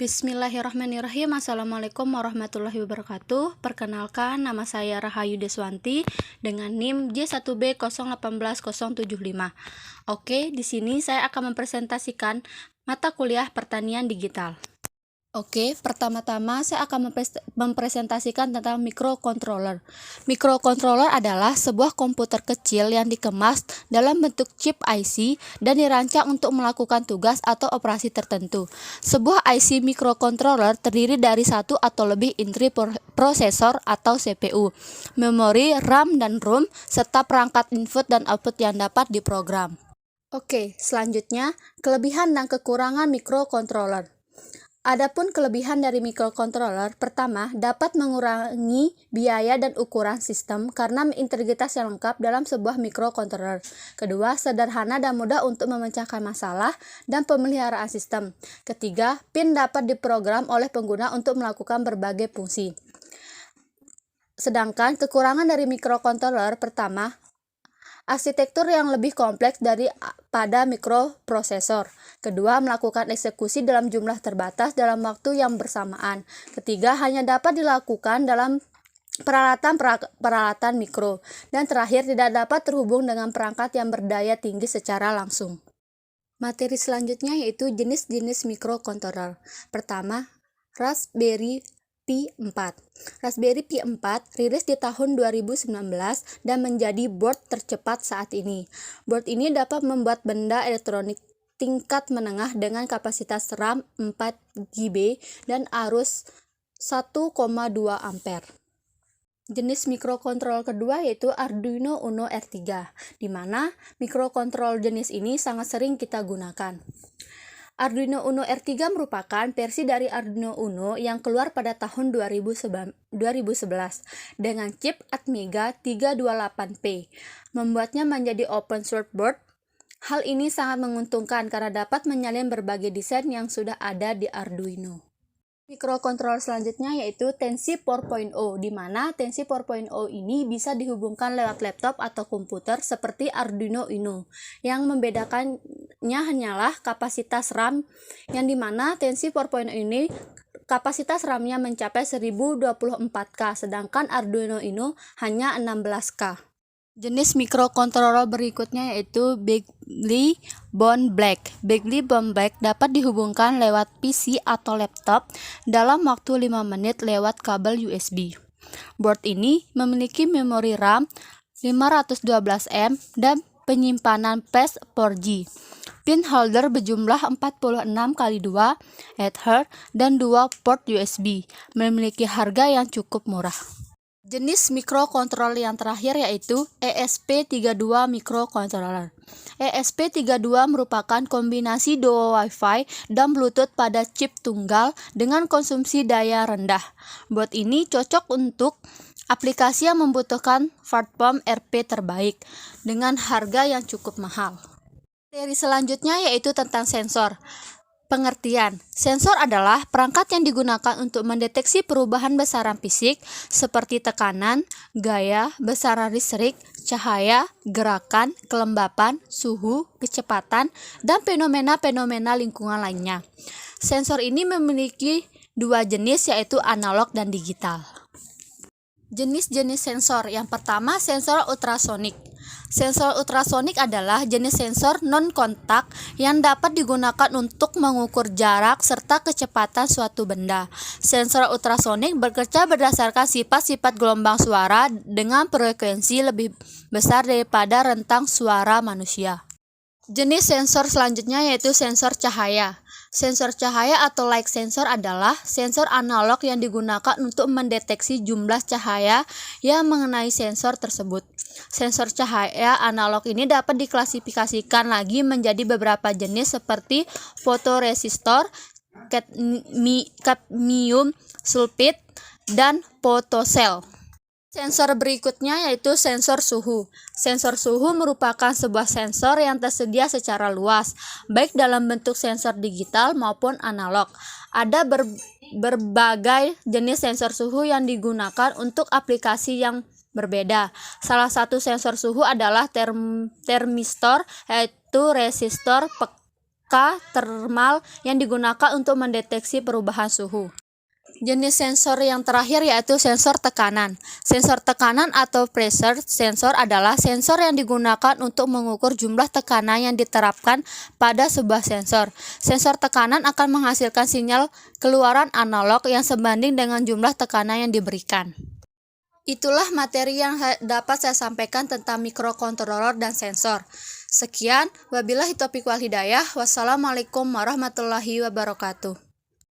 Bismillahirrahmanirrahim. Assalamualaikum warahmatullahi wabarakatuh. Perkenalkan, nama saya Rahayu Deswanti dengan NIM J1B018075. Oke, di sini saya akan mempresentasikan mata kuliah pertanian digital. Oke, pertama-tama saya akan mempresentasikan tentang microcontroller. Microcontroller adalah sebuah komputer kecil yang dikemas dalam bentuk chip IC dan dirancang untuk melakukan tugas atau operasi tertentu. Sebuah IC microcontroller terdiri dari satu atau lebih inti prosesor atau CPU, memori, RAM dan ROM, serta perangkat input dan output yang dapat diprogram. Oke, selanjutnya kelebihan dan kekurangan microcontroller. Adapun kelebihan dari microcontroller, pertama, dapat mengurangi biaya dan ukuran sistem karena integritas yang lengkap dalam sebuah microcontroller. Kedua, sederhana dan mudah untuk memecahkan masalah dan pemeliharaan sistem. Ketiga, pin dapat diprogram oleh pengguna untuk melakukan berbagai fungsi. Sedangkan kekurangan dari microcontroller, pertama, arsitektur yang lebih kompleks daripada mikroprosesor. Kedua, melakukan eksekusi dalam jumlah terbatas dalam waktu yang bersamaan. Ketiga, hanya dapat dilakukan dalam peralatan mikro. Dan terakhir, tidak dapat terhubung dengan perangkat yang berdaya tinggi secara langsung. Materi selanjutnya yaitu jenis-jenis microcontroller. Pertama, Raspberry Pi 4. Raspberry Pi 4 rilis di tahun 2019 dan menjadi board tercepat saat ini. Board ini dapat membuat benda elektronik tingkat menengah dengan kapasitas RAM 4 GB dan arus 1,2 ampere. Jenis microcontroller kedua yaitu Arduino Uno R3, di mana microcontroller jenis ini sangat sering kita gunakan. Arduino Uno R3 merupakan versi dari Arduino Uno yang keluar pada tahun 2011 dengan chip Atmega 328P, membuatnya menjadi open source board. Hal ini sangat menguntungkan karena dapat menyalin berbagai desain yang sudah ada di Arduino. Microcontroller selanjutnya yaitu Tensi 4.0, di mana Tensi 4.0 ini bisa dihubungkan lewat laptop atau komputer seperti Arduino Uno. Yang membedakannya hanyalah kapasitas RAM, yang dimana Tensi 4.0 ini kapasitas RAM-nya mencapai 1024K, sedangkan Arduino Uno hanya 16K. Jenis microcontroller berikutnya yaitu Beagley Bone Black. Beagley Bone Black dapat dihubungkan lewat PC atau laptop dalam waktu 5 menit lewat kabel USB. Board ini memiliki memori RAM 512M dan penyimpanan flash 4G. Pin holder berjumlah 46x2 Ether dan 2 port USB, memiliki harga yang cukup murah. Jenis microcontroller yang terakhir yaitu ESP32 microcontroller. ESP32 merupakan kombinasi duo Wi-Fi dan Bluetooth pada chip tunggal dengan konsumsi daya rendah. Board ini cocok untuk aplikasi yang membutuhkan platform RP terbaik dengan harga yang cukup mahal. Materi selanjutnya yaitu tentang sensor. Pengertian, sensor adalah perangkat yang digunakan untuk mendeteksi perubahan besaran fisik seperti tekanan, gaya, besaran listrik, cahaya, gerakan, kelembapan, suhu, kecepatan, dan fenomena-fenomena lingkungan lainnya. Sensor ini memiliki dua jenis yaitu analog dan digital. Jenis-jenis sensor, yang pertama sensor ultrasonik. Sensor ultrasonik adalah jenis sensor non-kontak yang dapat digunakan untuk mengukur jarak serta kecepatan suatu benda. Sensor ultrasonik bekerja berdasarkan sifat-sifat gelombang suara dengan frekuensi lebih besar daripada rentang suara manusia. Jenis sensor selanjutnya yaitu sensor cahaya. Sensor cahaya atau light sensor adalah sensor analog yang digunakan untuk mendeteksi jumlah cahaya yang mengenai sensor tersebut. Sensor cahaya analog ini dapat diklasifikasikan lagi menjadi beberapa jenis seperti fotoresistor, kadmium sulfide, dan photocell. Sensor berikutnya yaitu sensor suhu. Sensor suhu merupakan sebuah sensor yang tersedia secara luas, baik dalam bentuk sensor digital maupun analog. Ada berbagai jenis sensor suhu yang digunakan untuk aplikasi yang berbeda. Salah satu sensor suhu adalah termistor, yaitu resistor termal yang digunakan untuk mendeteksi perubahan suhu. Jenis sensor yang terakhir yaitu sensor tekanan. Sensor tekanan atau pressure sensor adalah sensor yang digunakan untuk mengukur jumlah tekanan yang diterapkan pada sebuah sensor. Sensor tekanan akan menghasilkan sinyal keluaran analog yang sebanding dengan jumlah tekanan yang diberikan. Itulah materi yang dapat saya sampaikan tentang mikrokontroler dan sensor. Sekian, wabillahi taufiq wal hidayah. Wassalamualaikum warahmatullahi wabarakatuh.